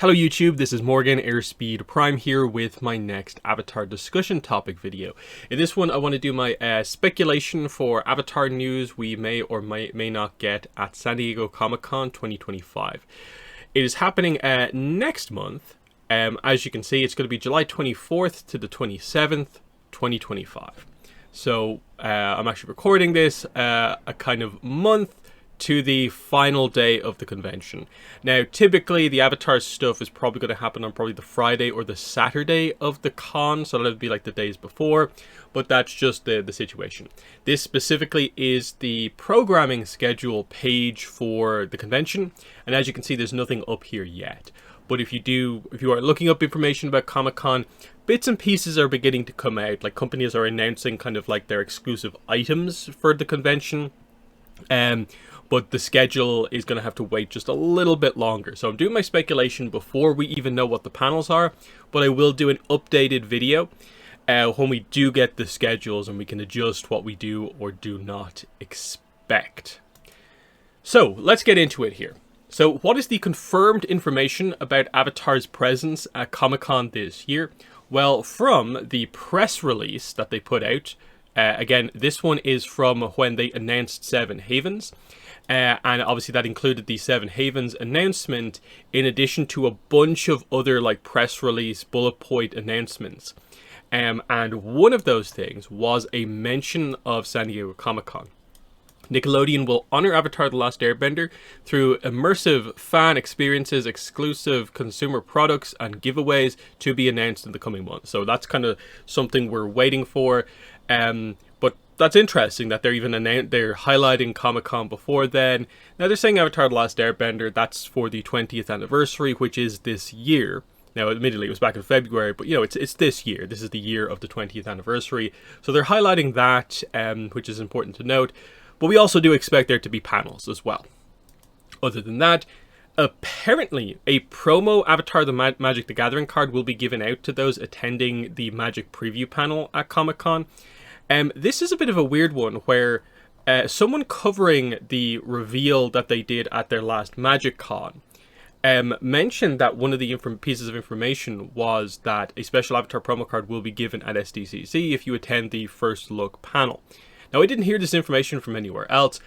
Hello YouTube, this is Morgan, Airspeed Prime here with my next Avatar discussion topic video. In this one I want to do my speculation for Avatar news we may or may not get at San Diego Comic-Con 2025. It is happening next month. As you can see, it's going to be July 24th to the 27th, 2025. So I'm actually recording this a kind of month to the final day of the convention. Now, typically the Avatar stuff is probably going to happen on probably the Friday or the Saturday of the con, so that'll be like the days before, but that's just the situation. This specifically is the programming schedule page for the convention, and as you can see, there's nothing up here yet. But if you are looking up information about Comic-Con, bits and pieces are beginning to come out. Like, companies are announcing kind of like their exclusive items for the convention. But the schedule is going to have to wait just a little bit longer. So I'm doing my speculation before we even know what the panels are, but I will do an updated video when we do get the schedules and we can adjust what we do or do not expect. So let's get into it here. So what is the confirmed information about Avatar's presence at Comic-Con this year? Well, from the press release that they put out, again, this one is from when they announced Seven Havens. And obviously that included the Seven Havens announcement in addition to a bunch of other like press release bullet point announcements. And one of those things was a mention of San Diego Comic-Con. Nickelodeon will honor Avatar: The Last Airbender through immersive fan experiences, exclusive consumer products, and giveaways to be announced in the coming months. So that's kind of something we're waiting for. But that's interesting that they're highlighting Comic-Con before then. Now they're saying Avatar: The Last Airbender, that's for the 20th anniversary, which is this year. Now, admittedly, it was back in February, but, you know, it's this year. This is the year of the 20th anniversary. So they're highlighting that, which is important to note. But we also do expect there to be panels as well. Other than that, apparently a promo Avatar the Magic the Gathering card will be given out to those attending the Magic preview panel at Comic-Con. This is a bit of a weird one where someone covering the reveal that they did at their last Magic Con mentioned that one of the pieces of information was that a special Avatar promo card will be given at SDCC if you attend the first look panel. Now, I didn't hear this information from anywhere else.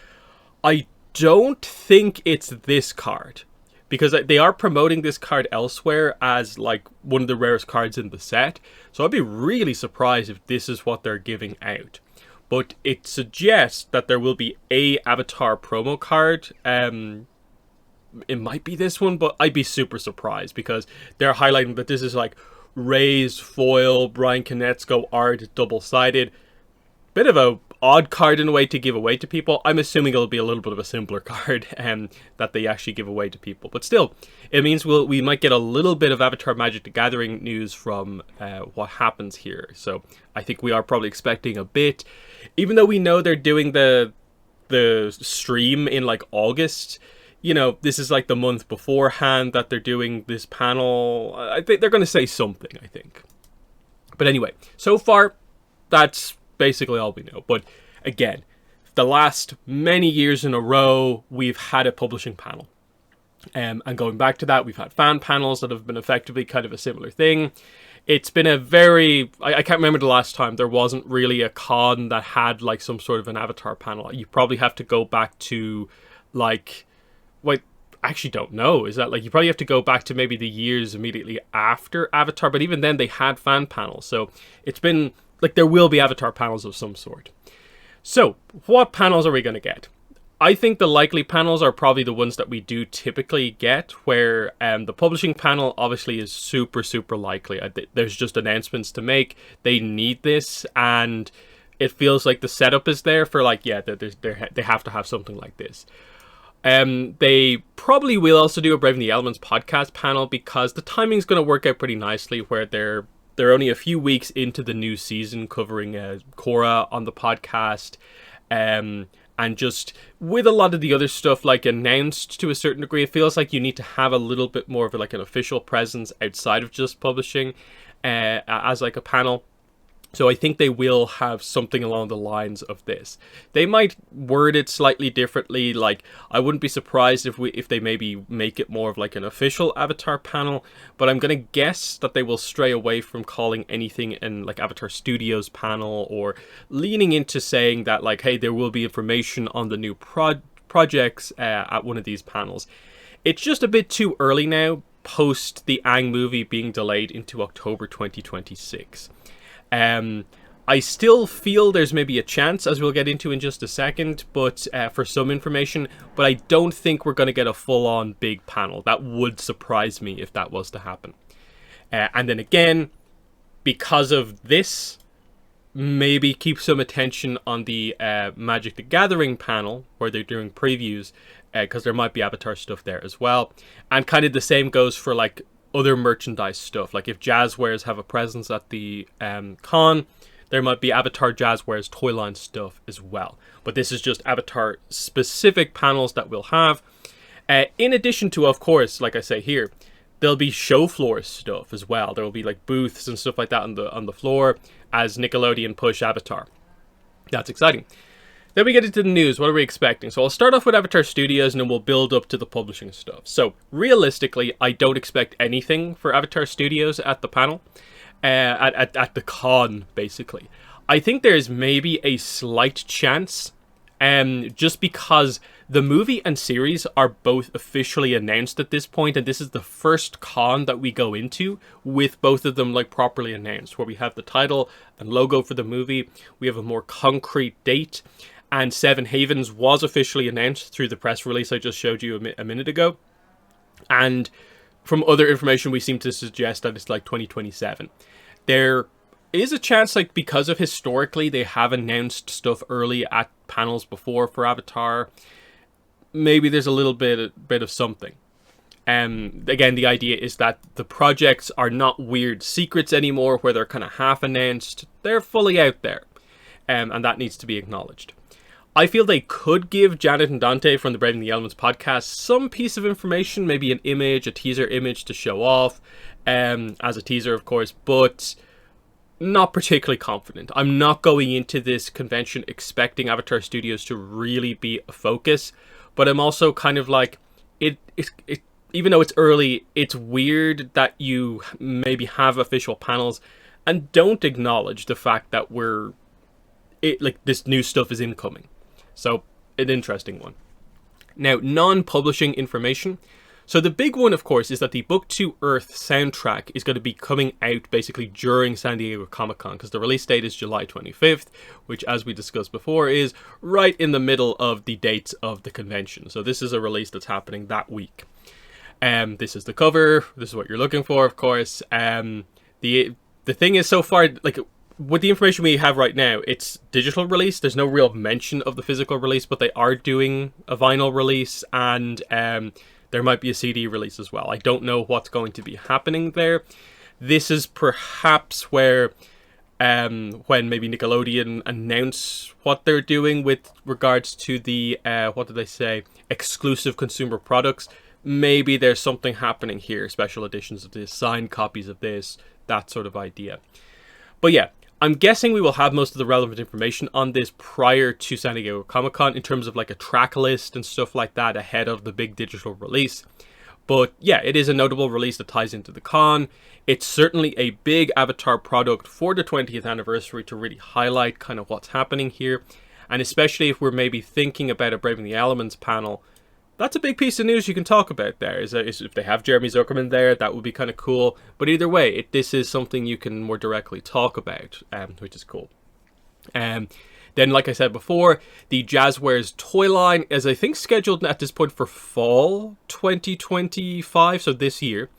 I don't think it's this card, because they are promoting this card elsewhere as like one of the rarest cards in the set. So I'd be really surprised if this is what they're giving out. But it suggests that there will be a Avatar promo card. It might be this one, but I'd be super surprised because they're highlighting that this is like raised foil, Brian Konietzko art, double-sided. Bit of a odd card in a way to give away to people. I'm assuming it'll be a little bit of a simpler card that they actually give away to people. But still, it means we might get a little bit of Avatar Magic the Gathering news from what happens here. So I think we are probably expecting a bit. Even though we know they're doing the stream in like August, you know, this is like the month beforehand that they're doing this panel. I think they're going to say something, I think. But anyway, so far, that's basically all we know. But again, the last many years in a row, we've had a publishing panel. And going back to that, we've had fan panels that have been effectively kind of a similar thing. It's been a very... I can't remember the last time there wasn't really a con that had like some sort of an Avatar panel. You probably have to go back to like... Wait, I actually don't know. Is that like... You probably have to go back to maybe the years immediately after Avatar. But even then, they had fan panels. So it's been... Like, there will be Avatar panels of some sort. So, what panels are we going to get? I think the likely panels are probably the ones that we do typically get, where the publishing panel obviously is super, super likely. There's just announcements to make. They need this, and it feels like the setup is there for, like, yeah, they have to have something like this. They probably will also do a Braving the Elements podcast panel, because the timing's going to work out pretty nicely, where they're only a few weeks into the new season covering Korra on the podcast, and just with a lot of the other stuff like announced to a certain degree, it feels like you need to have a little bit more of like an official presence outside of just publishing as like a panel. So I think they will have something along the lines of this. They might word it slightly differently. Like, I wouldn't be surprised if they maybe make it more of like an official Avatar panel, but I'm gonna guess that they will stray away from calling anything in like Avatar Studios panel, or leaning into saying that like, hey, there will be information on the new projects at one of these panels. It's just a bit too early now, post the Aang movie being delayed into October 2026. I still feel there's maybe a chance, as we'll get into in just a second, but for some information, but I don't think we're going to get a full-on big panel. That would surprise me if that was to happen. And then again, because of this, maybe keep some attention on the Magic the Gathering panel, where they're doing previews, because there might be Avatar stuff there as well. And kind of the same goes for like other merchandise stuff. Like if Jazzwares have a presence at the con, there might be Avatar Jazzwares toyline stuff as well. But this is just Avatar specific panels that we'll have. In addition to, of course, like I say here, there'll be show floor stuff as well. There will be like booths and stuff like that on the floor as Nickelodeon push Avatar. That's exciting. Then we get into the news. What are we expecting? So I'll start off with Avatar Studios, and then we'll build up to the publishing stuff. So realistically, I don't expect anything for Avatar Studios at the panel, at the con, basically. I think there's maybe a slight chance, just because the movie and series are both officially announced at this point, and this is the first con that we go into with both of them like properly announced, where we have the title and logo for the movie, we have a more concrete date. And Seven Havens was officially announced through the press release I just showed you a minute ago. And from other information, we seem to suggest that it's like 2027. There is a chance, like, because of historically they have announced stuff early at panels before for Avatar, maybe there's a little bit of something. Again, the idea is that the projects are not weird secrets anymore, where they're kind of half announced. They're fully out there. And that needs to be acknowledged. I feel they could give Janet and Dante from the Braving the Elements podcast some piece of information, maybe an image, a teaser image to show off, as a teaser, of course, but not particularly confident. I'm not going into this convention expecting Avatar Studios to really be a focus, but I'm also kind of like, it even though it's early, it's weird that you maybe have official panels and don't acknowledge the fact that this new stuff is incoming. So, an interesting one. Now, non-publishing information. So the big one, of course, is that the Book to Earth soundtrack is going to be coming out basically during San Diego Comic-Con, because the release date is July 25th, which, as we discussed before, is right in the middle of the dates of the convention. So this is a release that's happening that week. This is the cover. This is what you're looking for, of course. The thing is, so far, like, with the information we have right now, it's digital release. There's no real mention of the physical release, but they are doing a vinyl release, and there might be a CD release as well. I don't know what's going to be happening there. This is perhaps where when maybe Nickelodeon announce what they're doing with regards to the, what did they say, exclusive consumer products. Maybe there's something happening here, special editions of this, signed copies of this, that sort of idea. But yeah, I'm guessing we will have most of the relevant information on this prior to San Diego Comic-Con in terms of like a track list and stuff like that ahead of the big digital release. But yeah, it is a notable release that ties into the con. It's certainly a big Avatar product for the 20th anniversary to really highlight kind of what's happening here. And especially if we're maybe thinking about a Braving the Elements panel, that's a big piece of news you can talk about there. Is if they have Jeremy Zuckerman there, that would be kind of cool. But either way, this is something you can more directly talk about, which is cool. Then, like I said before, the Jazzwares toy line is, I think, scheduled at this point for fall 2025, so this year.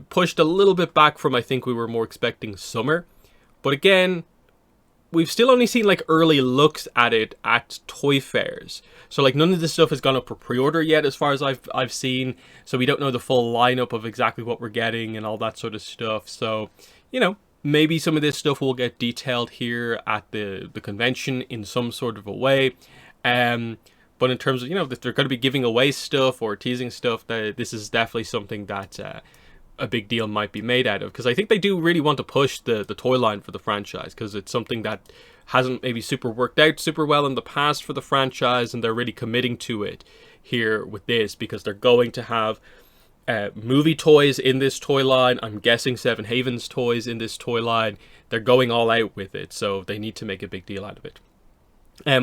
Pushed a little bit back from, I think we were more expecting summer. But again, we've still only seen like early looks at it at toy fairs. So like none of this stuff has gone up for pre-order yet as far as I've seen. So we don't know the full lineup of exactly what we're getting and all that sort of stuff. So, you know, maybe some of this stuff will get detailed here at the convention in some sort of a way. But in terms of, you know, that they're going to be giving away stuff or teasing stuff, that this is definitely something that a big deal might be made out of, because I think they do really want to push the toy line for the franchise, because it's something that hasn't maybe super worked out super well in the past for the franchise, and they're really committing to it here with this, because they're going to have movie toys in this toy line. I'm guessing Seven Havens toys in this toy line. They're going all out with it, so they need to make a big deal out of it.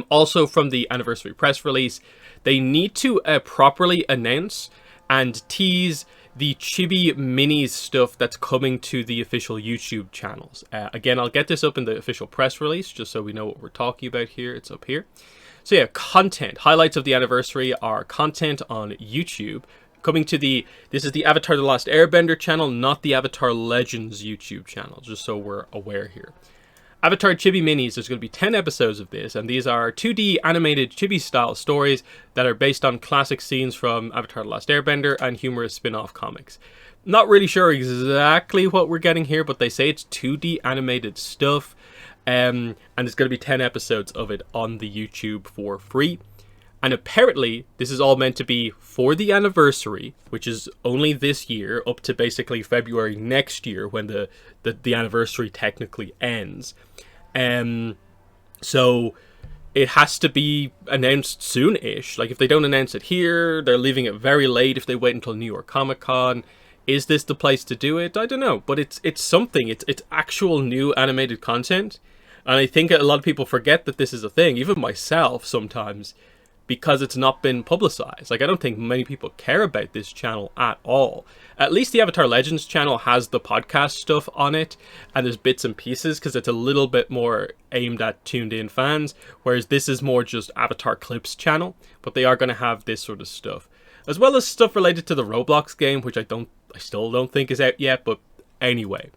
Also from the anniversary press release, they need to properly announce and tease the Chibi Minis stuff that's coming to the official YouTube channels. Again, I'll get this up in the official press release, just so we know what we're talking about here. It's up here. So yeah, content. Highlights of the anniversary are content on YouTube. Coming to this is the Avatar The Last Airbender channel, not the Avatar Legends YouTube channel, just so we're aware here. Avatar Chibi Minis, there's going to be 10 episodes of this, and these are 2D animated Chibi-style stories that are based on classic scenes from Avatar The Last Airbender and humorous spin-off comics. Not really sure exactly what we're getting here, but they say it's 2D animated stuff, and there's going to be 10 episodes of it on the YouTube for free. And apparently, this is all meant to be for the anniversary, which is only this year, up to basically February next year, when the anniversary technically ends. So it has to be announced soon-ish. Like, if they don't announce it here, they're leaving it very late if they wait until New York Comic Con. Is this the place to do it? I don't know, but it's something. It's actual new animated content. And I think a lot of people forget that this is a thing, even myself sometimes, because it's not been publicized. Like, I don't think many people care about this channel at all. At least the Avatar Legends channel has the podcast stuff on it, and there's bits and pieces, because it's a little bit more aimed at tuned-in fans, whereas this is more just Avatar Clips channel, but they are going to have this sort of stuff. As well as stuff related to the Roblox game, which I still don't think is out yet, but anyway.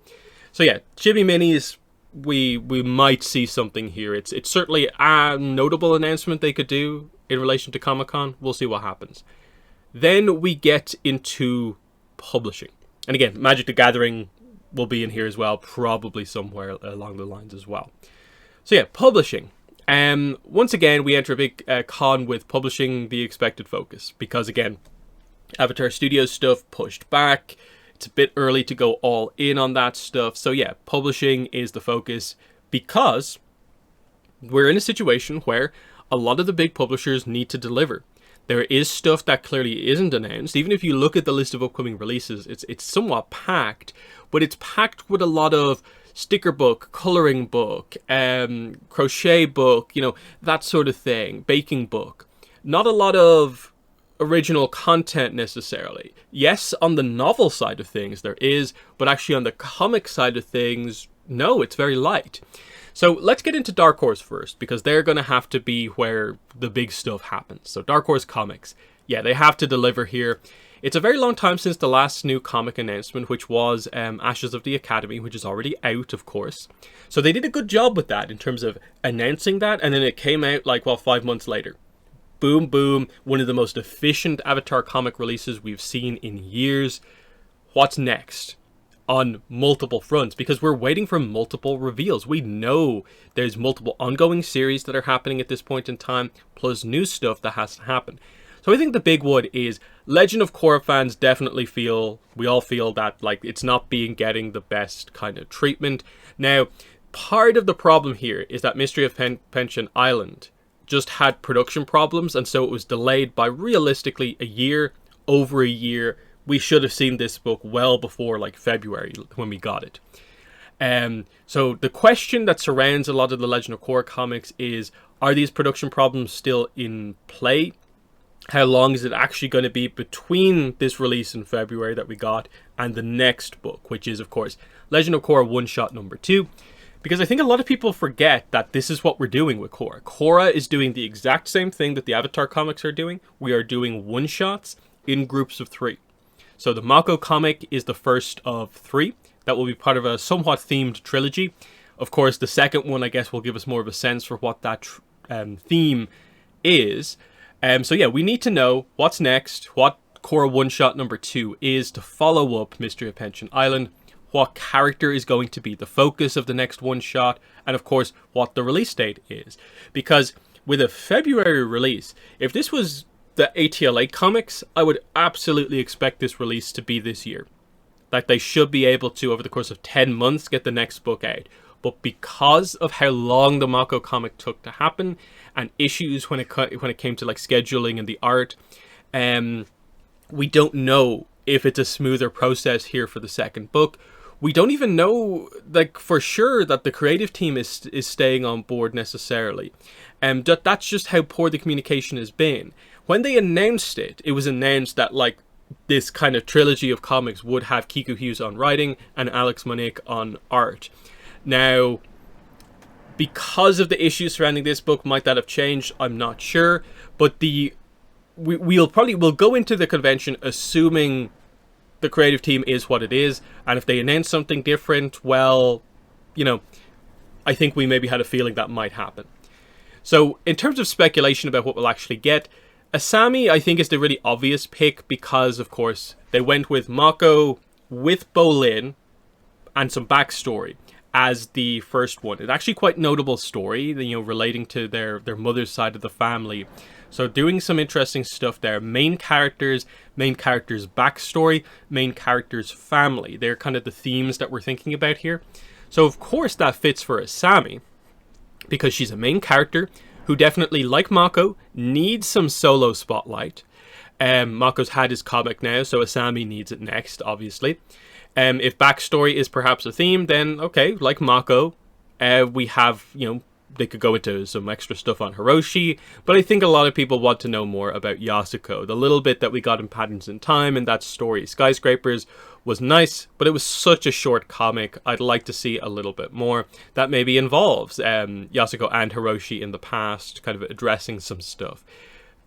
So yeah, Chibi Minis, we might see something here. It's certainly a notable announcement they could do in relation to Comic-Con. We'll see what happens. Then we get into publishing. And again, Magic the Gathering will be in here as well, probably somewhere along the lines as well. So yeah, publishing. Once again, we enter a big con with publishing the expected focus, because again, Avatar Studios stuff pushed back. It's a bit early to go all in on that stuff. So yeah, publishing is the focus, because we're in a situation where a lot of the big publishers need to deliver. There is stuff that clearly isn't announced. Even if you look at the list of upcoming releases, it's somewhat packed, but it's packed with a lot of sticker book, coloring book, crochet book, that sort of thing, baking book. Not a lot of original content necessarily. Yes, on the novel side of things there is, but actually on the comic side of things, no, it's very light. So let's get into Dark Horse first, because they're going to have to be where the big stuff happens. So Dark Horse Comics, yeah, they have to deliver here. It's a very long time since the last new comic announcement, which was Ashes of the Academy, which is already out, of course. So they did a good job with that in terms of announcing that, and then it came out 5 months later. Boom, boom, one of the most efficient Avatar comic releases we've seen in years. What's next? On multiple fronts, because we're waiting for multiple reveals. We know there's multiple ongoing series that are happening at this point in time, plus new stuff that has to happen. So I think the big one is Legend of Korra fans definitely we all feel that it's not getting the best kind of treatment. Now, part of the problem here is that Mystery of Pension Island just had production problems, and so it was delayed by realistically over a year. We should have seen this book well before February when we got it. So the question that surrounds a lot of the Legend of Korra comics is, are these production problems still in play? How long is it actually going to be between this release in February that we got and the next book, which is, of course, Legend of Korra one-shot number 2? Because I think a lot of people forget that this is what we're doing with Korra. Korra is doing the exact same thing that the Avatar comics are doing. We are doing one-shots in groups of 3. So the Mako comic is the first of 3. That will be part of a somewhat themed trilogy. Of course, the second one, I guess, will give us more of a sense for what that theme is. So yeah, we need to know what's next, what Korra one-shot number 2 is to follow up Mystery of Pension Island, what character is going to be the focus of the next one-shot, and of course, what the release date is. Because with a February release, if this was the ATLA comics, I would absolutely expect this release to be this year. that they should be able to, over the course of 10 months, get the next book out. But because of how long the Mako comic took to happen, and issues when it came to like scheduling and the art, we don't know if it's a smoother process here for the second book. We don't even know, like, for sure that the creative team is staying on board necessarily. That's just how poor the communication has been. When they announced it, it was announced that, like, this kind of trilogy of comics would have Kiku Hughes on writing and Alex Monique on art. Now, because of the issues surrounding this book, might that have changed? I'm not sure. But we'll go into the convention assuming the creative team is what it is, and if they announce something different, well, you know, I think we maybe had a feeling that might happen. So in terms of speculation about what we'll actually get, Asami I think is the really obvious pick, because of course they went with Mako with Bolin and some backstory as the first one. It's actually quite notable story, you know, relating to their mother's side of the family. So doing some interesting stuff there. Main characters backstory, main characters family. They're kind of the themes that we're thinking about here. So of course that fits for Asami, because she's a main character who definitely, like Mako, needs some solo spotlight. Mako's had his comic now, so Asami needs it next, obviously. If backstory is perhaps a theme, then okay, like Mako, we have, you know, they could go into some extra stuff on Hiroshi, but I think a lot of people want to know more about Yasuko. The little bit that we got in Patterns in Time and that story, Skyscrapers, was nice, but it was such a short comic. I'd like to see a little bit more. That maybe involves Yasuko and Hiroshi in the past, kind of addressing some stuff.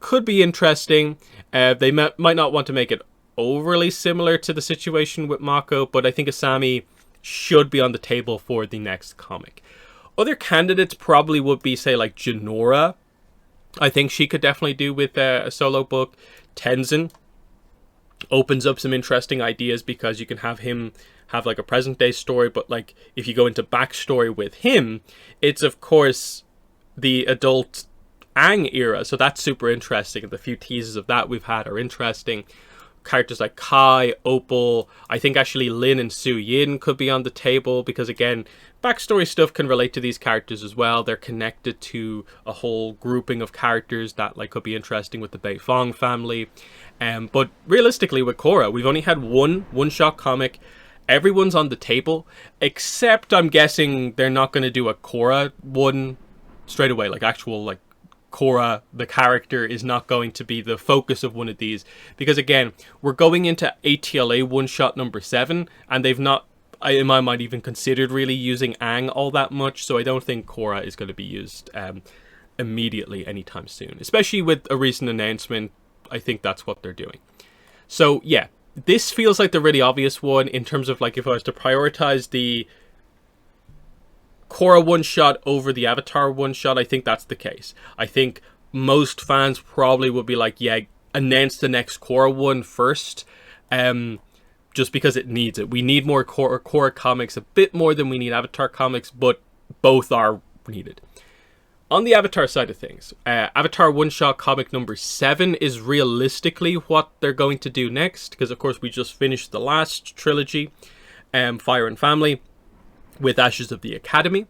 Could be interesting. They might not want to make it overly similar to the situation with Mako, but I think Asami should be on the table for the next comic. Other candidates probably would be, say, like Jinora. I think she could definitely do with a solo book. Tenzin opens up some interesting ideas, because you can have him have like a present day story, but like if you go into backstory with him, it's of course the adult Aang era, so that's super interesting, and the few teases of that we've had are interesting. Characters like Kai, Opal, I think actually Lin and Su Yin could be on the table, because again, backstory stuff can relate to these characters as well. They're connected to a whole grouping of characters that like could be interesting with the Bei Fong family. But realistically with Korra, we've only had one-shot comic. Everyone's on the table, except I'm guessing they're not going to do a Korra one straight away, like actual like Korra, the character, is not going to be the focus of one of these, because again, we're going into ATLA one-shot number 7, and they've not, in my mind, even considered really using Aang all that much, so I don't think Korra is going to be used immediately anytime soon, especially with a recent announcement. I think that's what they're doing. So yeah, this feels like the really obvious one in terms of like if I was to prioritize the Korra one-shot over the Avatar one-shot, I think that's the case. I think most fans probably would be like, yeah, announce the next Korra one first, just because it needs it. We need more Korra comics, a bit more than we need Avatar comics, but both are needed. On the Avatar side of things, Avatar one-shot comic number 7 is realistically what they're going to do next, because of course we just finished the last trilogy, Fire and Family, with Ashes of the Academy,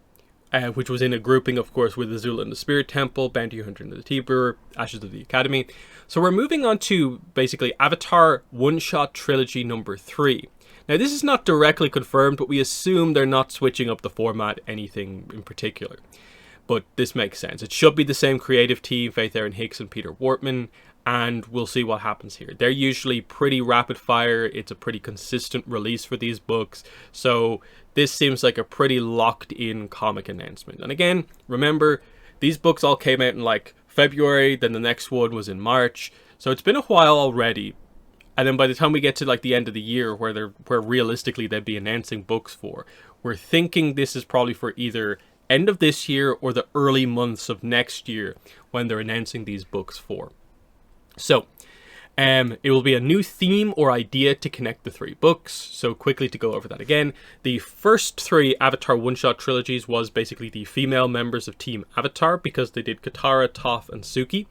which was in a grouping, of course, with Azula and the Spirit Temple, Bounty Hunter and the Tiber, Ashes of the Academy. So we're moving on to basically Avatar one-shot trilogy number 3. Now this is not directly confirmed, but we assume they're not switching up the format anything in particular. But this makes sense. It should be the same creative team, Faith Erin Hicks and Peter Wortman, and we'll see what happens here. They're usually pretty rapid fire. It's a pretty consistent release for these books. So this seems like a pretty locked in comic announcement. And again, remember, these books all came out in like February, then the next one was in March. So it's been a while already. And then by the time we get to like the end of the year where realistically they'd be announcing books for, we're thinking this is probably for either end of this year or the early months of next year when they're announcing these books for. So, it will be a new theme or idea to connect the 3 books. So quickly to go over that again, the first 3 Avatar one-shot trilogies was basically the female members of Team Avatar, because they did Katara, Toph, and Suki.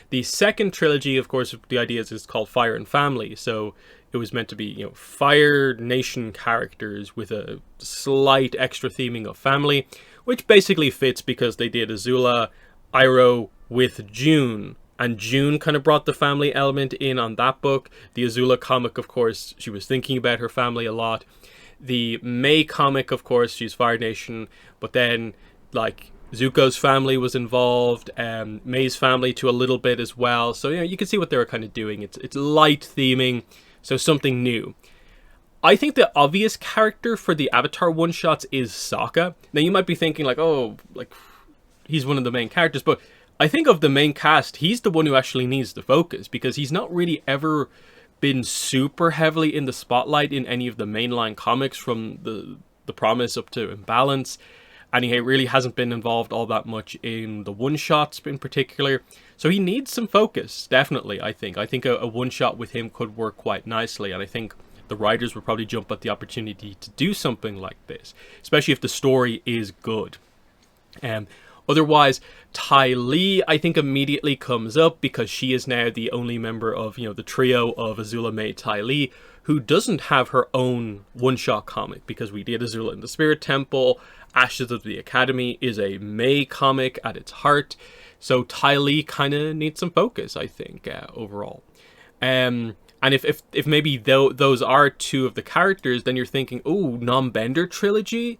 The second trilogy, of course, the idea is called Fire and Family. So It was meant to be, Fire Nation characters with a slight extra theming of family, which basically fits because they did Azula, Iroh with June. And June kind of brought the family element in on that book. The Azula comic, of course, she was thinking about her family a lot. The May comic, of course, she's Fire Nation. But then, like, Zuko's family was involved. May's family to a little bit as well. So, you can see what they were kind of doing. It's light theming, so something new. I think the obvious character for the Avatar one-shots is Sokka. Now, you might be thinking, like, oh, like, he's one of the main characters. But I think of the main cast, he's the one who actually needs the focus, because he's not really ever been super heavily in the spotlight in any of the mainline comics from the Promise up to Imbalance, and he really hasn't been involved all that much in the one-shots in particular. So he needs some focus, definitely, I think. I think a one-shot with him could work quite nicely, and I think the writers would probably jump at the opportunity to do something like this, especially if the story is good. Otherwise, Ty Lee, I think, immediately comes up because she is now the only member of, the trio of Azula, May, Ty Lee, who doesn't have her own one-shot comic, because we did Azula in the Spirit Temple. Ashes of the Academy is a May comic at its heart. So Ty Lee kind of needs some focus, I think, overall. And if maybe those are two of the characters, then you're thinking, ooh, Non-Bender trilogy?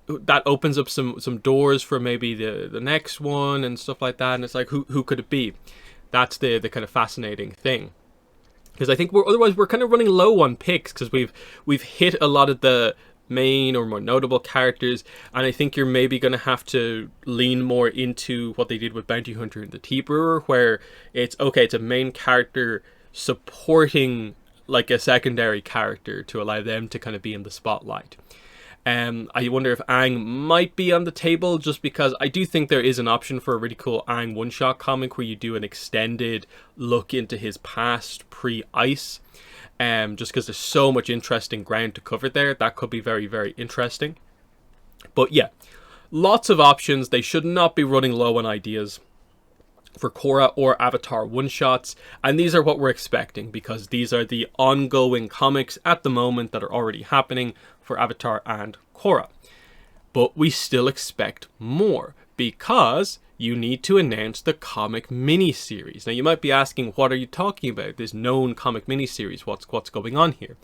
That opens up some doors for maybe the next one and stuff like that. And it's like, who could it be? That's the kind of fascinating thing. Because I think we're kind of running low on picks, because we've hit a lot of the main or more notable characters, and I think you're maybe going to have to lean more into what they did with Bounty Hunter and the Tea Brewer, where it's a main character supporting like a secondary character to allow them to kind of be in the spotlight. I wonder if Aang might be on the table, just because I do think there is an option for a really cool Aang one-shot comic where you do an extended look into his past pre-Ice. Just because there's so much interesting ground to cover there. That could be very, very interesting. But yeah, lots of options. They should not be running low on ideas for Korra or Avatar one-shots, and these are what we're expecting, because these are the ongoing comics at the moment that are already happening for Avatar and Korra. But we still expect more, because you need to announce the comic miniseries. Now you might be asking, what are you talking about? This known comic miniseries, what's going on here?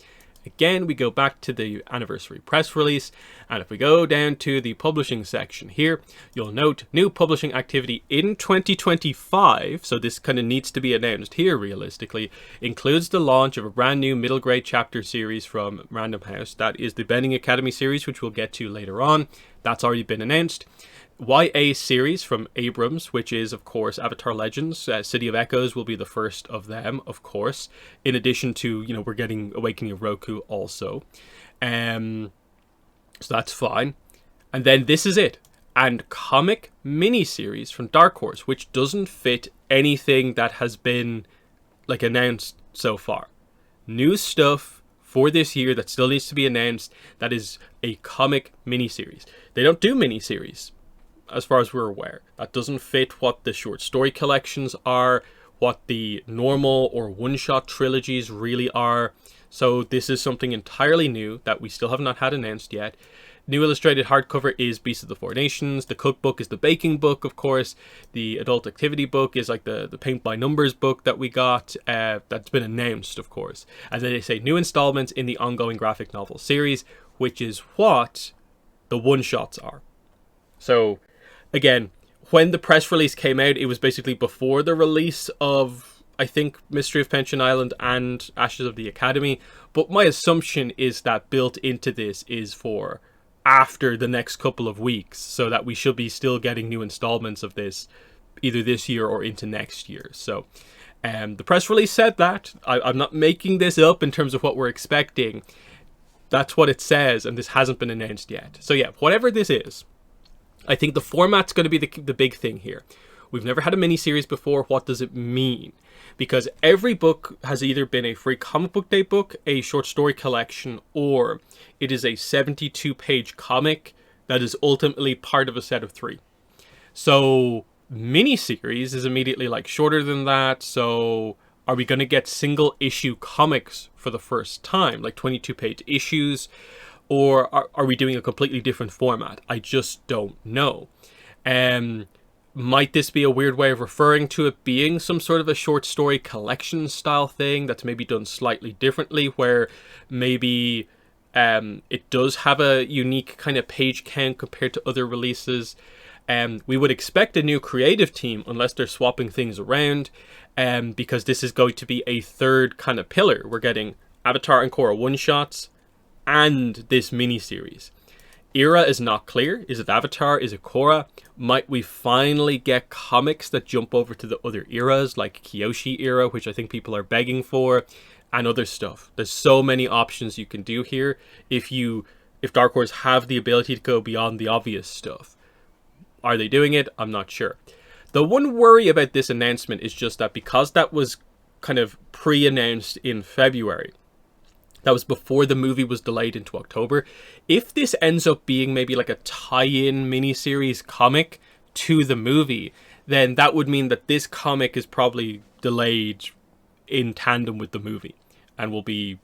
Again, we go back to the anniversary press release, and if we go down to the publishing section here, you'll note new publishing activity in 2025, so this kind of needs to be announced here realistically, includes the launch of a brand new middle grade chapter series from Random House. That is the Bending Academy series, which we'll get to later on. That's already been announced. YA series from Abrams, which is, of course, Avatar Legends. City of Echoes will be the first of them, of course. In addition to, we're getting Awakening of Roku also. So that's fine. And then this is it. And comic miniseries from Dark Horse, which doesn't fit anything that has been, announced so far. New stuff for this year that still needs to be announced. That is a comic miniseries. They don't do miniseries, as far as we're aware. That doesn't fit what the short story collections are, what the normal or one-shot trilogies really are. So this is something entirely new that we still have not had announced yet. New illustrated hardcover is Beasts of the Four Nations. The cookbook is the baking book, of course. The adult activity book is like the paint by numbers book that we got. That's been announced, of course. And then they say new installments in the ongoing graphic novel series, which is what the one-shots are. So again, when the press release came out, it was basically before the release of, I think, Mystery of Pension Island and Ashes of the Academy. But my assumption is that built into this is for after the next couple of weeks, so that we should be still getting new installments of this either this year or into next year. So the press release said that. I'm not making this up in terms of what we're expecting. That's what it says, and this hasn't been announced yet. So yeah, whatever this is, I think the format's going to be the big thing here. We've never had a miniseries before. What does it mean? Because every book has either been a free comic book day book, a short story collection, or it is a 72-page comic that is ultimately part of a set of 3. So miniseries is immediately shorter than that. So Are we going to get single issue comics for the first time, like 22-page issues? Or are we doing a completely different format? I just don't know. Might this be a weird way of referring to it being some sort of a short story collection style thing that's maybe done slightly differently, where maybe it does have a unique kind of page count compared to other releases? We would expect a new creative team unless they're swapping things around, because this is going to be a third kind of pillar. We're getting Avatar and Korra one-shots and this mini-series. Era is not clear. Is it Avatar? Is it Korra? Might we finally get comics that jump over to the other eras, like Kyoshi era, which I think people are begging for, and other stuff? There's so many options you can do here if Dark Horse have the ability to go beyond the obvious stuff. Are they doing it? I'm not sure. The one worry about this announcement is just that because that was kind of pre-announced in February, that was before the movie was delayed into October. If this ends up being maybe like a tie-in miniseries comic to the movie, then that would mean that this comic is probably delayed in tandem with the movie, and we'll be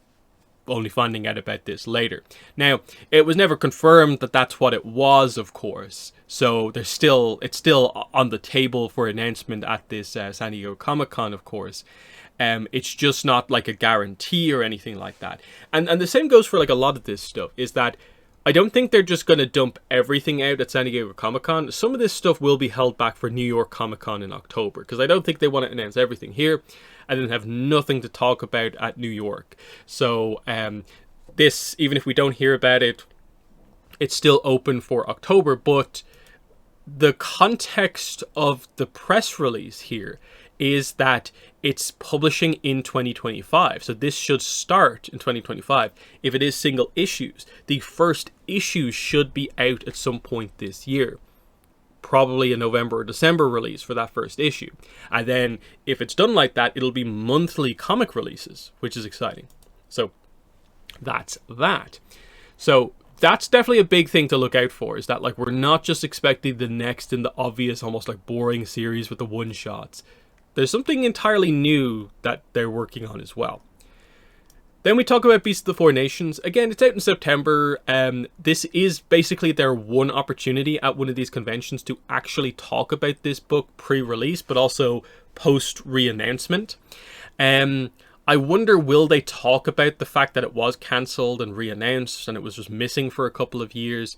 only finding out about this later. Now, it was never confirmed that that's what it was, of course. So it's still on the table for announcement at this San Diego Comic-Con, of course. It's just not like a guarantee or anything like that. And the same goes for like a lot of this stuff, is that I don't think they're just going to dump everything out at San Diego Comic-Con. Some of this stuff will be held back for New York Comic-Con in October, because I don't think they want to announce everything here and then have nothing to talk about at New York. So this, even if we don't hear about it, it's still open for October. But the context of the press release here is that it's publishing in 2025. So this should start in 2025. If it is single issues, the first issue should be out at some point this year. Probably a November or December release for that first issue. And then if it's done like that, it'll be monthly comic releases, which is exciting. So that's that. So that's definitely a big thing to look out for, is that like we're not just expecting the next in the obvious, almost like boring series with the one-shots. There's something entirely new that they're working on as well. Then we talk about Beast of the Four Nations. Again, it's out in September. This is basically their one opportunity at one of these conventions to actually talk about this book pre-release, but also post-re-announcement. I wonder, will they talk about the fact that it was cancelled and re-announced and it was just missing for a couple of years?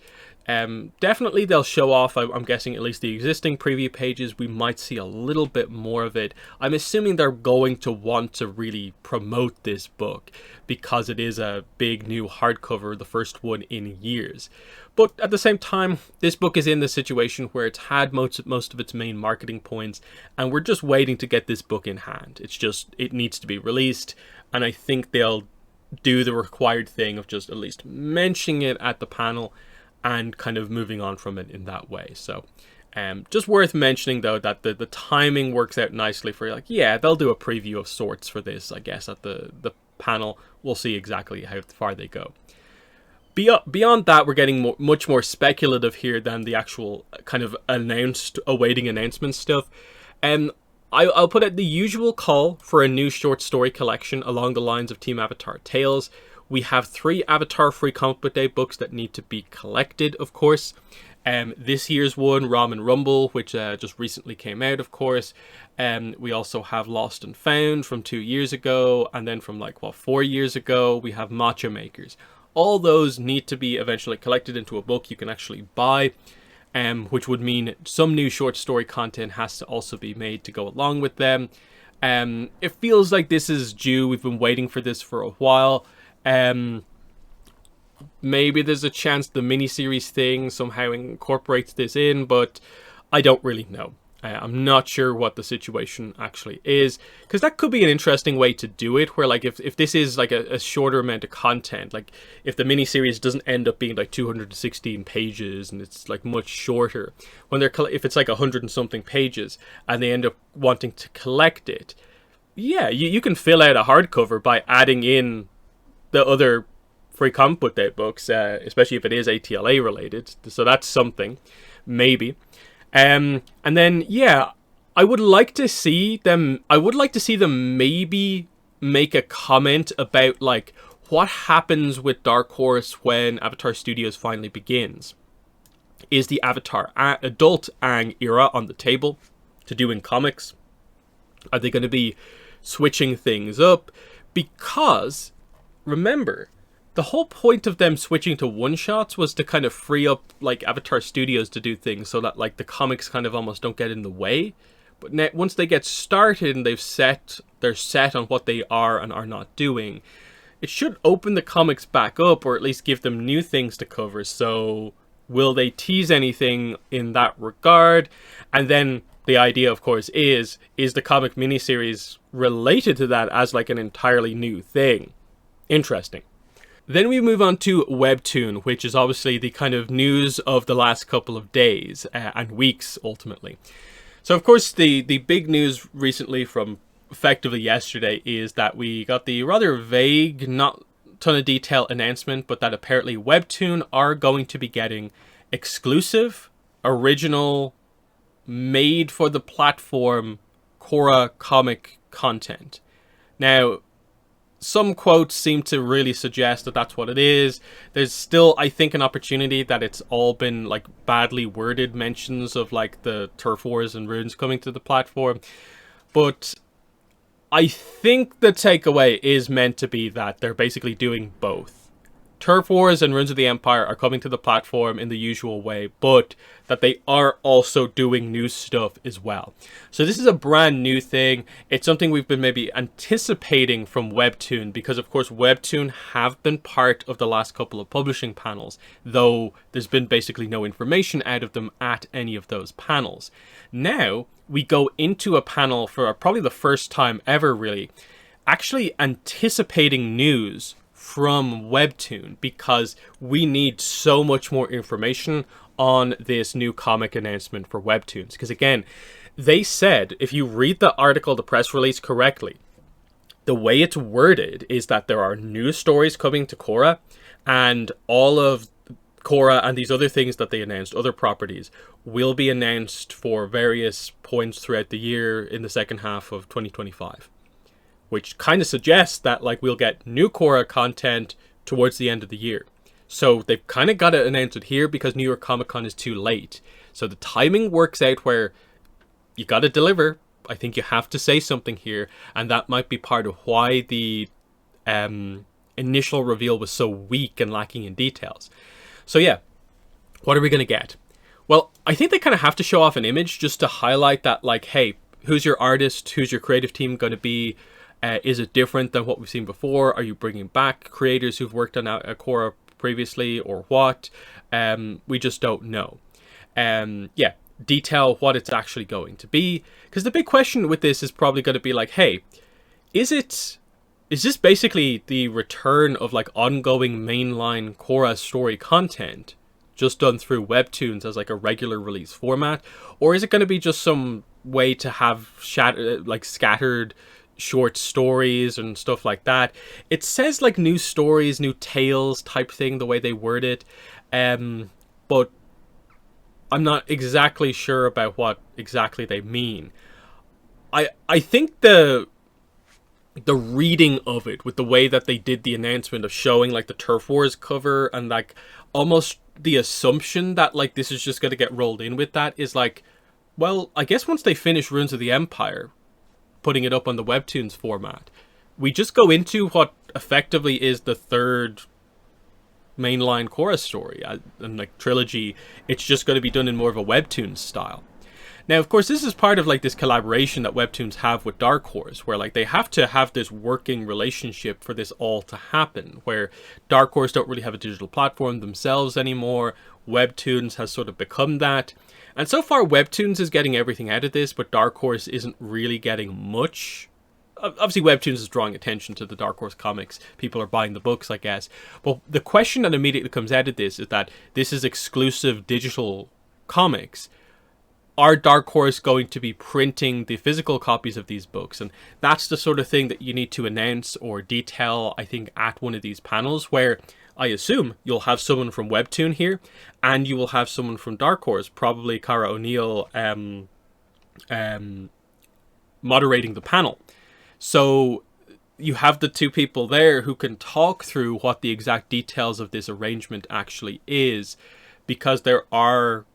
Definitely they'll show off, I'm guessing, at least the existing preview pages. We might see a little bit more of it. I'm assuming they're going to want to really promote this book because it is a big new hardcover, the first one in years. But at the same time, this book is in the situation where it's had most of its main marketing points, and we're just waiting to get this book in hand. It needs to be released, and I think they'll do the required thing of just at least mentioning it at the panel and kind of moving on from it in that way. So just worth mentioning, though, that the timing works out nicely for, like, yeah, they'll do a preview of sorts for this, I guess, at the panel. We'll see exactly how far they go. Beyond that, we're getting much more speculative here than the actual kind of awaiting announcement stuff. I'll put out the usual call for a new short story collection along the lines of Team Avatar Tales. We have 3 Avatar Free Comic Book Day books that need to be collected, of course. This year's one, Ramen Rumble, which just recently came out, of course. We also have Lost and Found from 2 years ago, and then from 4 years ago, we have Matcha Makers. All those need to be eventually collected into a book you can actually buy, which would mean some new short story content has to also be made to go along with them. It feels like this is due. We've been waiting for this for a while. Maybe there's a chance the miniseries thing somehow incorporates this in, but I don't really know. I'm not sure what the situation actually is, because that could be an interesting way to do it, where if this is a shorter amount of content, if the miniseries doesn't end up being 216 pages and it's much shorter, if it's 100 and something pages and they end up wanting to collect it, yeah, you can fill out a hardcover by adding in the other Free Comic Book Day books, especially if it is ATLA related. So that's something, maybe. And then, yeah, I would like to see them. I would like to see them maybe make a comment about like what happens with Dark Horse when Avatar Studios finally begins. Is the Avatar adult Aang era on the table to doing comics? Are they going to be switching things up? Because remember, the whole point of them switching to one-shots was to kind of free up like Avatar Studios to do things so that like the comics kind of almost don't get in the way. But once they get started and they're set on what they are and are not doing, it should open the comics back up, or at least give them new things to cover. So will they tease anything in that regard? And then the idea, of course, is the comic miniseries related to that as like an entirely new thing? Interesting. Then we move on to Webtoon, which is obviously the kind of news of the last couple of days and weeks, ultimately. So, of course, the big news recently from effectively yesterday is that we got the rather vague, not ton of detail announcement, but that apparently Webtoon are going to be getting exclusive, original, made for the platform Korra comic content. Now, some quotes seem to really suggest that that's what it is. There's still, I think, an opportunity that it's all been like badly worded mentions of like the turf wars and runes coming to the platform. But I think the takeaway is meant to be that they're basically doing both. Turf Wars and Runes of the Empire are coming to the platform in the usual way, but that they are also doing new stuff as well. So this is a brand new thing. It's something we've been maybe anticipating from Webtoon, because of course Webtoon have been part of the last couple of publishing panels, though there's been basically no information out of them at any of those panels. Now we go into a panel for probably the first time ever, really, actually anticipating news from Webtoon, because we need so much more information on this new comic announcement for Webtoons. Because again, they said, if you read the article, the press release correctly, the way it's worded is that there are new stories coming to Korra, and all of Korra and these other things that they announced, other properties, will be announced for various points throughout the year in the second half of 2025. Which kind of suggests that like we'll get new Korra content towards the end of the year. So they've kind of got to announce it here because New York Comic Con is too late. So the timing works out where you got to deliver. I think you have to say something here, and that might be part of why the initial reveal was so weak and lacking in details. So yeah, what are we going to get? Well, I think they kind of have to show off an image just to highlight that, like, hey, who's your artist? Who's your creative team going to be? Is it different than what we've seen before? Are you bringing back creators who've worked on Korra previously, or what? We just don't know. Yeah, detail what it's actually going to be. Because the big question with this is probably going to be like, hey, is this basically the return of like ongoing mainline Korra story content just done through Webtoons as like a regular release format? Or is it going to be just some way to have scattered short stories and stuff like that? It says like new stories, new tales type thing, the way they word it, but I'm not exactly sure about what exactly they mean. I think the reading of it, with the way that they did the announcement of showing like the Turf Wars cover, and like almost the assumption that like this is just going to get rolled in with that, is like, well, I guess once they finish Runes of the Empire, putting it up on the Webtoons format, we just go into what effectively is the third mainline Korra story and like trilogy. It's just going to be done in more of a Webtoons style. Now, of course, this is part of like this collaboration that Webtoons have with Dark Horse, where like they have to have this working relationship for this all to happen, where Dark Horse don't really have a digital platform themselves anymore. Webtoons has sort of become that. And so far, Webtoons is getting everything out of this, but Dark Horse isn't really getting much. Obviously, Webtoons is drawing attention to the Dark Horse comics. People are buying the books, I guess. But the question that immediately comes out of this is that this is exclusive digital comics. Are Dark Horse going to be printing the physical copies of these books? And that's the sort of thing that you need to announce or detail, I think, at one of these panels, where I assume you'll have someone from Webtoon here, and you will have someone from Dark Horse, probably Cara O'Neill, moderating the panel. So you have the two people there who can talk through what the exact details of this arrangement actually is, because there are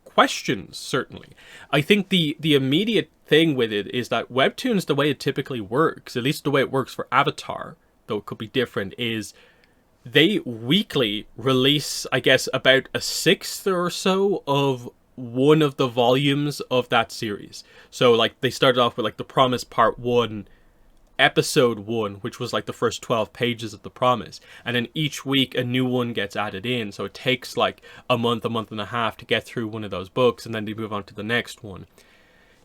questions, certainly. I think the immediate thing with it is that Webtoons, the way it typically works, at least the way it works for Avatar, though it could be different, is they weekly release, I guess, about a sixth or so of one of the volumes of that series. So, like, they started off with, like, The Promise Part 1, Episode 1, which was, like, the first 12 pages of The Promise. And then each week, a new one gets added in. So it takes, like, a month and a half to get through one of those books, and then they move on to the next one.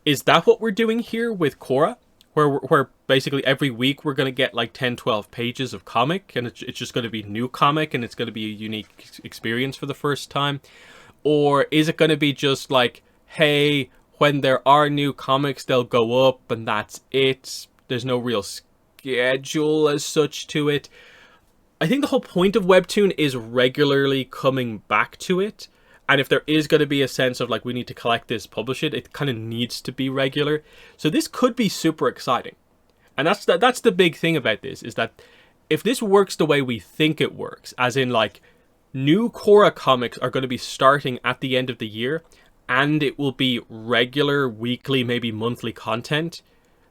Is that what we're doing here with Korra? Where basically every week we're going to get, like, 10, 12 pages of comic, and it's just going to be new comic, and it's going to be a unique experience for the first time? Or is it going to be just like, hey, when there are new comics, they'll go up and that's it? There's no real schedule as such to it. I think the whole point of Webtoon is regularly coming back to it. And if there is going to be a sense of, like, we need to collect this, publish it, it kind of needs to be regular. So this could be super exciting. And that's the big thing about this, is that if this works the way we think it works, as in, like, new Korra comics are going to be starting at the end of the year, and it will be regular, weekly, maybe monthly content,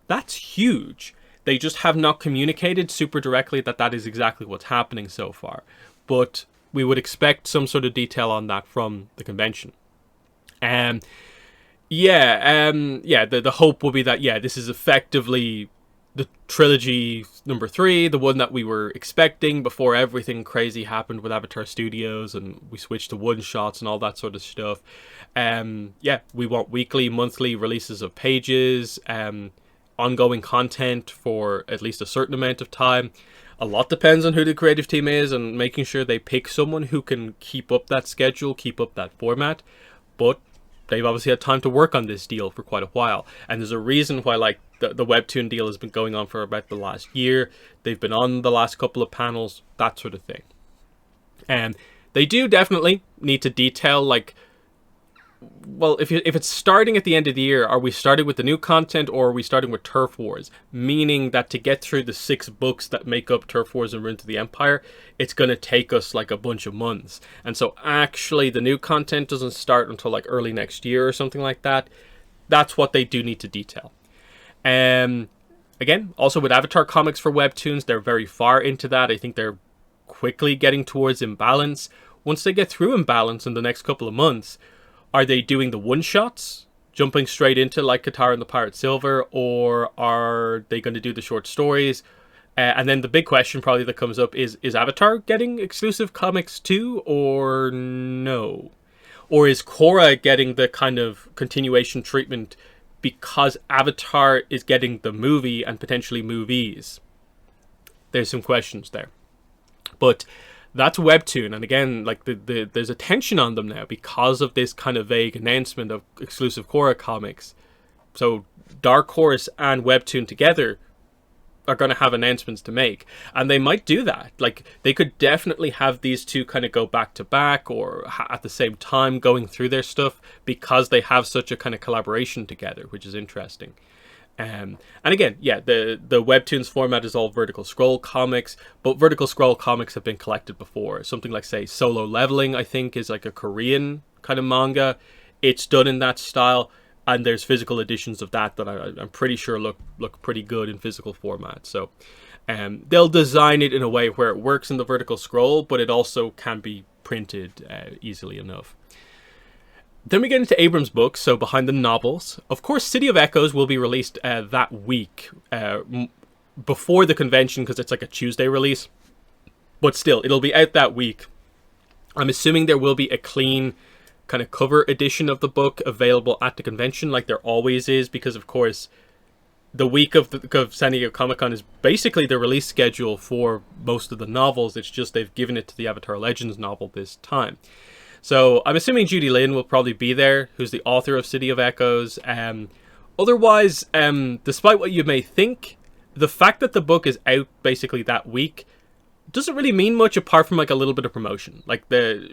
that's huge. They just have not communicated super directly that that is exactly what's happening so far. But we would expect some sort of detail on that from the convention. The hope will be that, this is effectively the trilogy number 3, the one that we were expecting before everything crazy happened with Avatar Studios and we switched to one-shots and all that sort of stuff. We want weekly, monthly releases of pages, ongoing content for at least a certain amount of time. A lot depends on who the creative team is and making sure they pick someone who can keep up that schedule, keep up that format. But they've obviously had time to work on this deal for quite a while. And there's a reason why, like, the Webtoon deal has been going on for about the last year. They've been on the last couple of panels, that sort of thing. And they do definitely need to detail, like, well, if it's starting at the end of the year, are we starting with the new content or are we starting with Turf Wars? Meaning that to get through the 6 books that make up Turf Wars and Rune to the Empire, it's going to take us like a bunch of months. And so actually the new content doesn't start until like early next year or something like that. That's what they do need to detail. Again, also with Avatar comics for Webtoons, they're very far into that. I think they're quickly getting towards Imbalance. Once they get through Imbalance in the next couple of months, are they doing the one-shots, jumping straight into like Katara and the Pirate Silver, or are they going to do the short stories? And then the big question probably that comes up is Avatar getting exclusive comics too, or no? Or is Korra getting the kind of continuation treatment because Avatar is getting the movie and potentially movies? There's some questions there. But that's Webtoon, and again, like there's a tension on them now because of this kind of vague announcement of exclusive Korra comics. So Dark Horse and Webtoon together are going to have announcements to make, and they might do that. Like, they could definitely have these two kind of go back to back or at the same time going through their stuff because they have such a kind of collaboration together, which is interesting. And again, the Webtoons format is all vertical scroll comics, but vertical scroll comics have been collected before. Something like, say, Solo Leveling, I think, is like a Korean kind of manga. It's done in that style, and there's physical editions of that I'm pretty sure look pretty good in physical format. So they'll design it in a way where it works in the vertical scroll, but it also can be printed easily enough. Then we get into Abrams Books, so behind the novels. Of course, City of Echoes will be released that week, before the convention, because it's like a Tuesday release. But still, it'll be out that week. I'm assuming there will be a clean kind of cover edition of the book available at the convention, like there always is, because of course, the week of San Diego Comic-Con is basically the release schedule for most of the novels. It's just they've given it to the Avatar Legends novel this time. So I'm assuming Judy Lin will probably be there, who's the author of City of Echoes. Otherwise, despite what you may think, the fact that the book is out basically that week doesn't really mean much apart from like a little bit of promotion. Like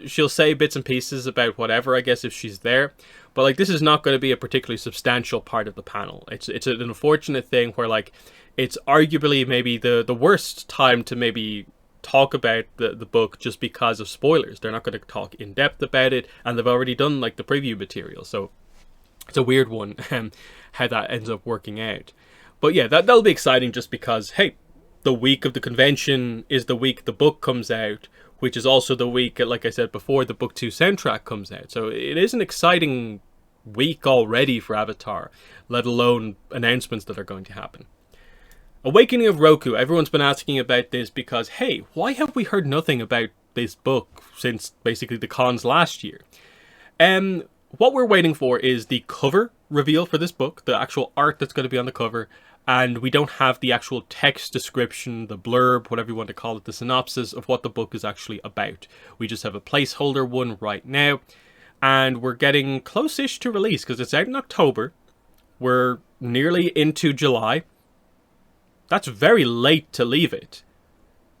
she'll say bits and pieces about whatever, I guess, if she's there. But like this is not going to be a particularly substantial part of the panel. It's an unfortunate thing where like it's arguably maybe the worst time to maybe talk about the book just because of spoilers. They're not going to talk in depth about it, and they've already done like the preview material. So it's a weird one how that ends up working out. But yeah, that'll be exciting just because, hey, the week of the convention is the week the book comes out, which is also the week, like I said before, the Book 2 soundtrack comes out. So it is an exciting week already for Avatar, let alone announcements that are going to happen. Awakening of Roku. Everyone's been asking about this because, hey, why have we heard nothing about this book since basically the cons last year? What we're waiting for is the cover reveal for this book, the actual art that's going to be on the cover, and we don't have the actual text description, the blurb, whatever you want to call it, the synopsis of what the book is actually about. We just have a placeholder one right now, and we're getting close-ish to release because it's out in October. We're nearly into July. That's very late to leave it.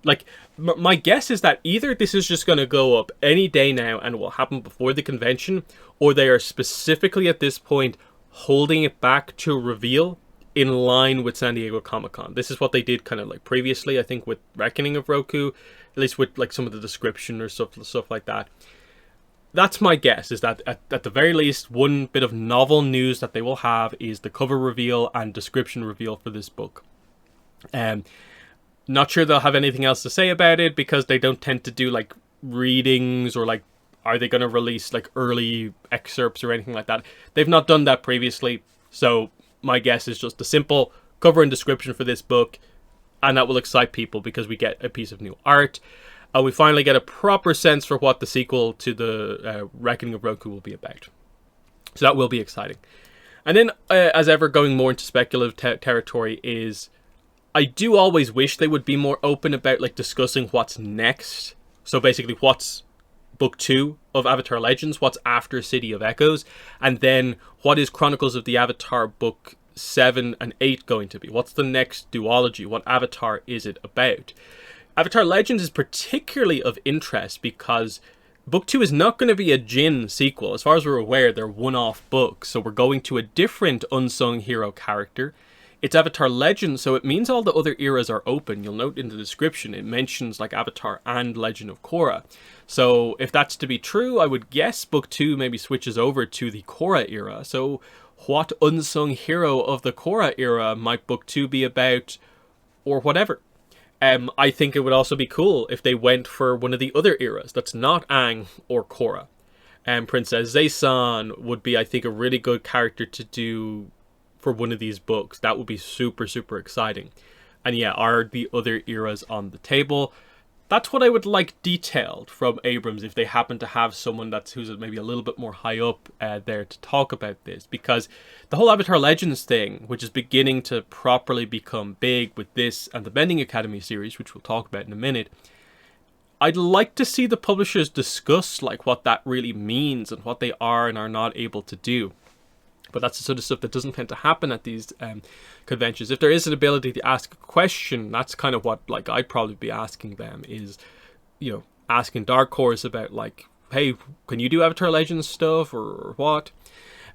Like, my guess is that either this is just going to go up any day now and will happen before the convention, or they are specifically at this point holding it back to reveal in line with San Diego Comic-Con. This is what they did kind of like previously, I think, with Reckoning of Roku, at least with like some of the description or stuff like that. That's my guess, is that at the very least, one bit of novel news that they will have is the cover reveal and description reveal for this book. Not sure they'll have anything else to say about it because they don't tend to do like readings or like, are they going to release like early excerpts or anything like that? They've not done that previously, so my guess is just a simple cover and description for this book, and that will excite people because we get a piece of new art. We finally get a proper sense for what the sequel to the Reckoning of Roku will be about. So that will be exciting. And then, as ever, going more into speculative territory is, I do always wish they would be more open about like discussing what's next. So basically, what's Book 2 of Avatar Legends, what's after City of Echoes, and then what is Chronicles of the Avatar Book 7 and 8 going to be? What's the next duology? What Avatar is it about? Avatar Legends is particularly of interest because Book 2 is not going to be a Jin sequel. As far as we're aware, they're one-off books, so we're going to a different unsung hero character. It's Avatar Legends, so it means all the other eras are open. You'll note in the description, it mentions like Avatar and Legend of Korra. So if that's to be true, I would guess Book 2 maybe switches over to the Korra era. So what unsung hero of the Korra era might Book 2 be about, or whatever? I think it would also be cool if they went for one of the other eras that's not Aang or Korra. Princess Zaysan would be, I think, a really good character to do for one of these books. That would be super, super exciting. And yeah, are the other eras on the table? That's what I would like detailed from Abrams if they happen to have someone who's maybe a little bit more high up there to talk about this. Because the whole Avatar Legends thing, which is beginning to properly become big with this and the Bending Academy series, which we'll talk about in a minute, I'd like to see the publishers discuss like what that really means and what they are and are not able to do. But that's the sort of stuff that doesn't tend to happen at these conventions. If there is an ability to ask a question, that's kind of what like I'd probably be asking them is, you know, asking Dark Horse about like, hey, can you do Avatar Legends stuff or what?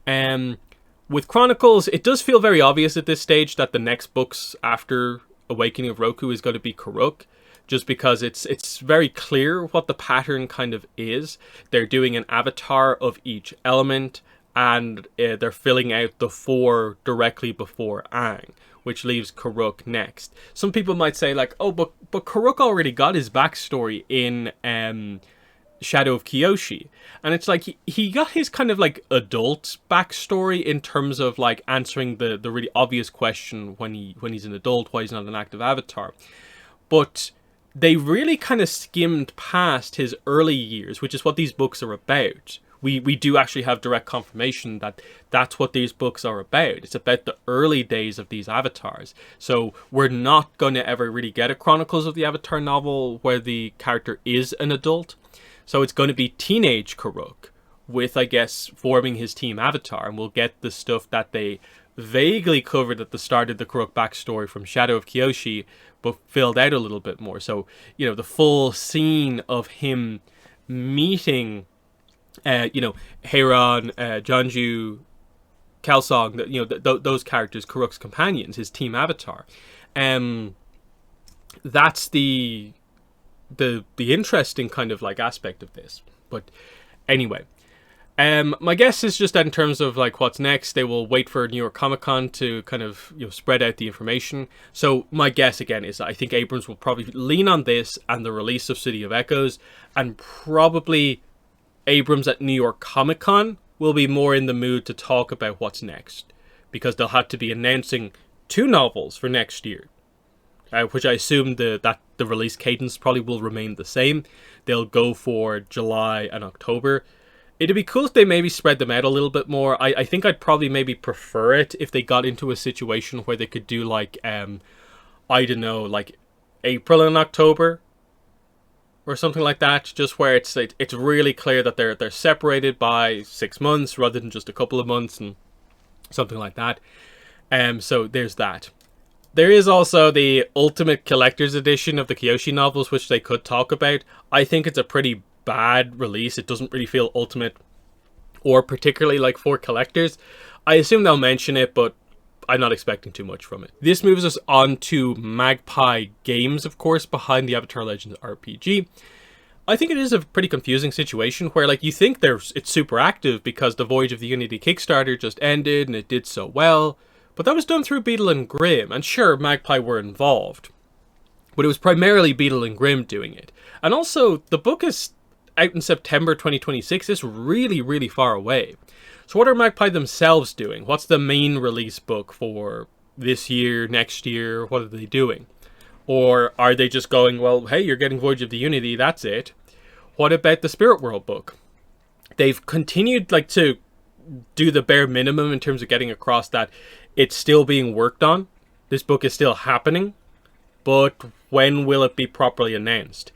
With Chronicles, it does feel very obvious at this stage that the next books after Awakening of Roku is going to be Karuk. Just because it's very clear what the pattern kind of is. They're doing an avatar of each element, and they're filling out the 4 directly before Aang, which leaves Karuk next. Some people might say like, oh, but Karuk already got his backstory in Shadow of Kyoshi. And it's like, he got his kind of like adult backstory in terms of like answering the really obvious question when he's an adult, why he's not an active avatar. But they really kind of skimmed past his early years, which is what these books are about. We do actually have direct confirmation that that's what these books are about. It's about the early days of these avatars. So we're not going to ever really get a Chronicles of the Avatar novel where the character is an adult. So it's going to be teenage Karuk with, I guess, forming his team Avatar. And we'll get the stuff that they vaguely covered at the start of the Karuk backstory from Shadow of Kyoshi, but filled out a little bit more. So, you know, the full scene of him meeting, Heiran, Jeonju, Kelsong, those characters, Karuk's companions, his team Avatar. That's the interesting kind of like aspect of this. But anyway, my guess is just that in terms of like what's next, they will wait for New York Comic Con to kind of spread out the information. So my guess again is that I think Abrams will probably lean on this and the release of City of Echoes, and probably Abrams at New York Comic Con will be more in the mood to talk about what's next, because they'll have to be announcing 2 novels for next year. Which I assume that the release cadence probably will remain the same. They'll go for July and October. It'd be cool if they maybe spread them out a little bit more. I think I'd probably maybe prefer it if they got into a situation where they could do like, I don't know, like April and October or something like that. Just where it's really clear that they're separated by 6 months rather than just a couple of months and something like that. So there's that. There is also the Ultimate Collector's Edition of the Kyoshi novels, which they could talk about. I think it's a pretty bad release. It doesn't really feel ultimate or particularly like for collectors. I assume they'll mention it, but I'm not expecting too much from it. This moves us on to Magpie Games, of course, behind the Avatar Legends RPG. I think it is a pretty confusing situation where, like, you think it's super active because the Voyage of the Unity Kickstarter just ended and it did so well. But that was done through Beetle and Grimm, and sure, Magpie were involved. But it was primarily Beetle and Grimm doing it. And also, the book is out in September 2026. It's really, really far away. So what are Magpie themselves doing? What's the main release book for this year, next year? What are they doing? Or are they just going, well, hey, you're getting Voyage of the Unity, that's it. What about the Spirit World book? They've continued like to do the bare minimum in terms of getting across that it's still being worked on. This book is still happening, but when will it be properly announced?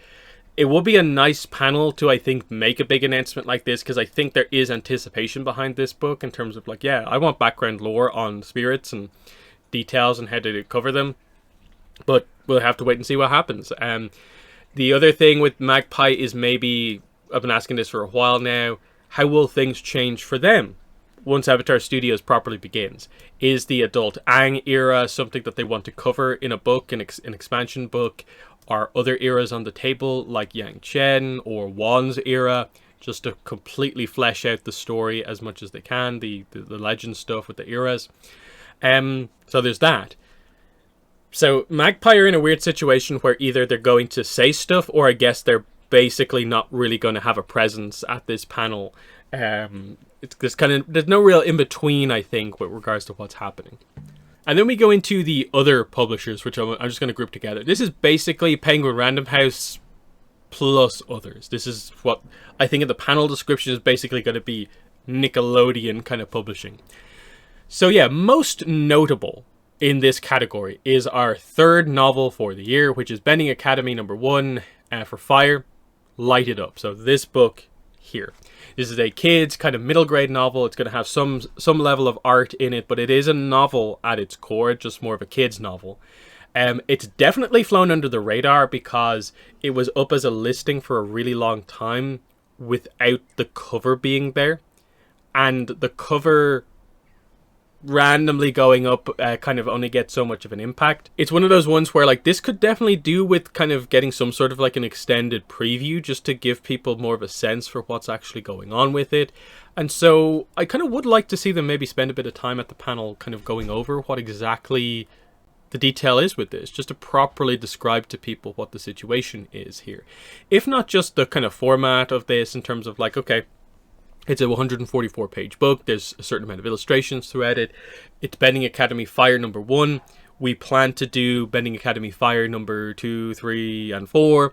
It would be a nice panel to, I think, make a big announcement like this, because I think there is anticipation behind this book in terms of like, yeah, I want background lore on spirits and details and how to cover them, but we'll have to wait and see what happens. The other thing with Magpie is, maybe, I've been asking this for a while now, how will things change for them once Avatar Studios properly begins? Is the adult Aang era something that they want to cover in a book, an expansion book? Are other eras on the table, like Yang Chen or Wan's era, just to completely flesh out the story as much as they can, the legend stuff with the eras? So there's that. So Magpie are in a weird situation where either they're going to say stuff, or I guess they're basically not really going to have a presence at this panel. There's no real in between, I think, with regards to what's happening. And then we go into the other publishers, which I'm just going to group together. This is basically Penguin Random House plus others. This is what I think in the panel description is basically going to be Nickelodeon kind of publishing. So yeah, most notable in this category is our third novel for the year, which is Bending Academy #1 for Fire, Light It Up. So this book here. This is a kid's kind of middle grade novel. It's going to have some level of art in it, but it is a novel at its core, just more of a kid's novel. It's definitely flown under the radar because it was up as a listing for a really long time without the cover being there. And the cover randomly going up kind of only gets so much of an impact. It's one of those ones where like this could definitely do with kind of getting some sort of like an extended preview just to give people more of a sense for what's actually going on with it. And so I kind of would like to see them maybe spend a bit of time at the panel kind of going over what exactly the detail is with this, just to properly describe to people what the situation is here. If not just the kind of format of this in terms of like, okay, it's a 144 page book. There's a certain amount of illustrations throughout it. It's Bending Academy Fire #1. We plan to do Bending Academy Fire #2, 3, and 4.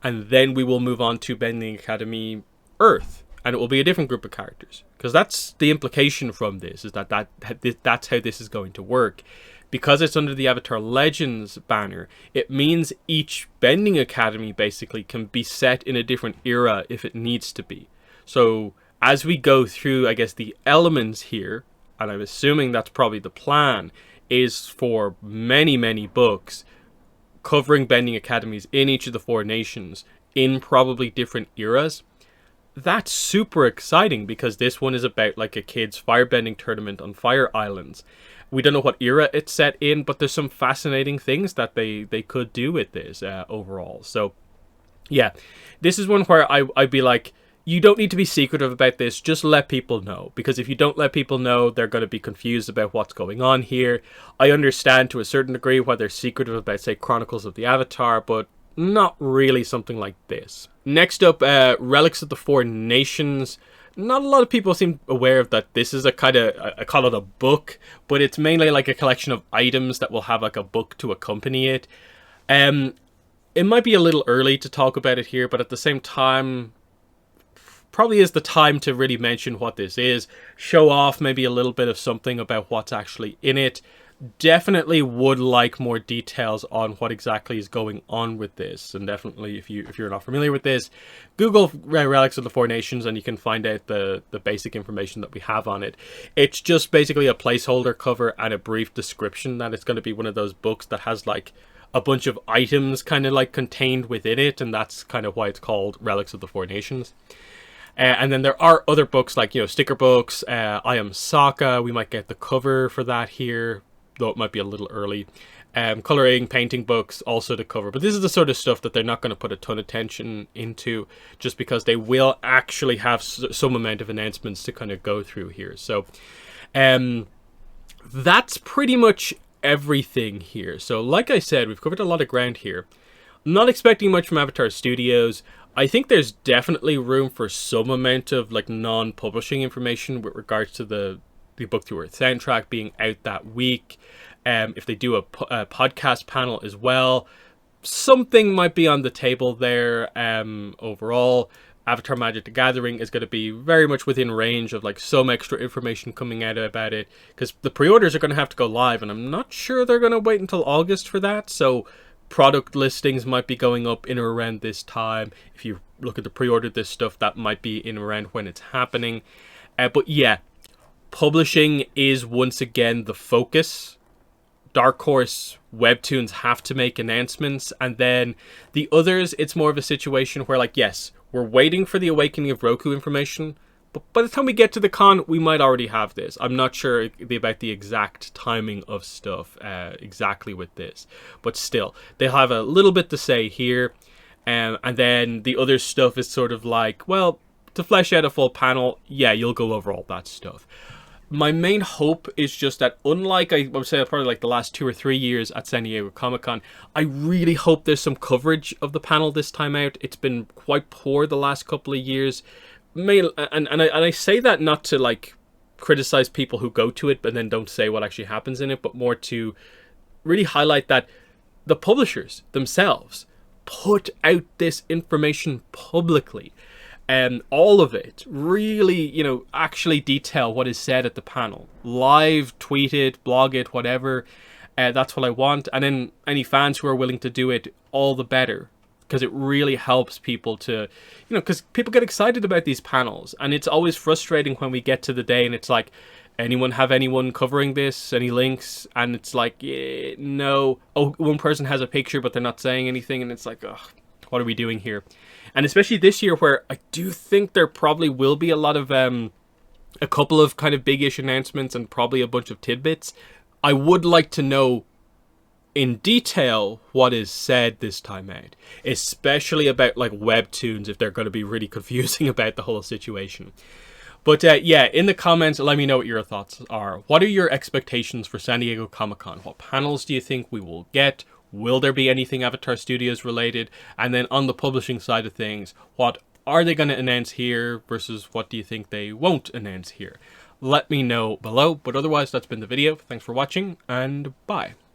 And then we will move on to Bending Academy Earth. And it will be a different group of characters. Because that's the implication from this, is that's how this is going to work. Because it's under the Avatar Legends banner, it means each Bending Academy basically can be set in a different era if it needs to be. So as we go through, I guess, the elements here, and I'm assuming that's probably the plan, is for many, many books, covering bending academies in each of the 4 nations in probably different eras. That's super exciting because this one is about like a kid's firebending tournament on Fire Islands. We don't know what era it's set in, but there's some fascinating things that they could do with this overall. So yeah, this is one where I'd be like, you don't need to be secretive about this, just let people know. Because if you don't let people know, they're going to be confused about what's going on here. I understand to a certain degree why they're secretive about, say, Chronicles of the Avatar, but not really something like this. Next up, Relics of the Four Nations. Not a lot of people seem aware of that. This is a kind of, I call it a book, but it's mainly like a collection of items that will have like a book to accompany it. It might be a little early to talk about it here, but at the same time, probably is the time to really mention what this is, show off maybe a little bit of something about what's actually in it. Definitely would like more details on what exactly is going on with this, and definitely if you're not familiar with this, Google Relics of the Four Nations and you can find out the basic information that we have on it. It's just basically a placeholder cover and a brief description that it's going to be one of those books that has like a bunch of items kind of like contained within it, and that's kind of why it's called Relics of the Four Nations. And then there are other books like, you know, sticker books, I Am Sokka, we might get the cover for that here, though it might be a little early. Coloring, painting books, also to cover. But this is the sort of stuff that they're not going to put a ton of attention into, just because they will actually have some amount of announcements to kind of go through here. So that's pretty much everything here. So like I said, we've covered a lot of ground here. I'm not expecting much from Avatar Studios. I think there's definitely room for some amount of like non-publishing information with regards to the Book Through Earth soundtrack being out that week. If they do a podcast panel as well, something might be on the table there. Overall, Avatar Magic the Gathering is going to be very much within range of like some extra information coming out about it, because the pre-orders are going to have to go live, and I'm not sure they're going to wait until August for that. So product listings might be going up in or around this time. If you look at the pre-order this stuff, that might be in around when it's happening. But yeah, publishing is once again the focus. Dark Horse, Webtoons have to make announcements, and then the others, it's more of a situation where like, yes, we're waiting for the Awakening of Roku information, but by the time we get to the con, we might already have this. I'm not sure about the exact timing of stuff exactly with this, but still, they'll have a little bit to say here, and then the other stuff is sort of like, well, to flesh out a full panel, yeah, you'll go over all that stuff. My main hope is just that, unlike I would say probably like the last 2 or 3 years at San Diego Comic-Con, I really hope there's some coverage of the panel this time out. It's been quite poor the last couple of years. And I say that not to like criticize people who go to it but then don't say what actually happens in it, but more to really highlight that the publishers themselves put out this information publicly. And all of it really, you know, actually detail what is said at the panel. Live, tweet it, blog it, whatever. That's what I want. And then any fans who are willing to do it, all the better. Because it really helps people to, you know, because people get excited about these panels. And it's always frustrating when we get to the day and it's like, anyone have anyone covering this? Any links? And it's like, yeah, no. Oh, one person has a picture, but they're not saying anything. And it's like, ugh, what are we doing here? And especially this year, where I do think there probably will be a lot of, a couple of kind of big-ish announcements and probably a bunch of tidbits. I would like to know in detail what is said this time out, especially about like Webtoons, if they're going to be really confusing about the whole situation. But yeah, in the comments, let me know what your thoughts are. What are your expectations for San Diego Comic-Con? What panels do you think we will get? Will there be anything Avatar Studios related? And then on the publishing side of things, what are they going to announce here versus what do you think they won't announce here? Let me know below. But otherwise, that's been the video. Thanks for watching, and bye.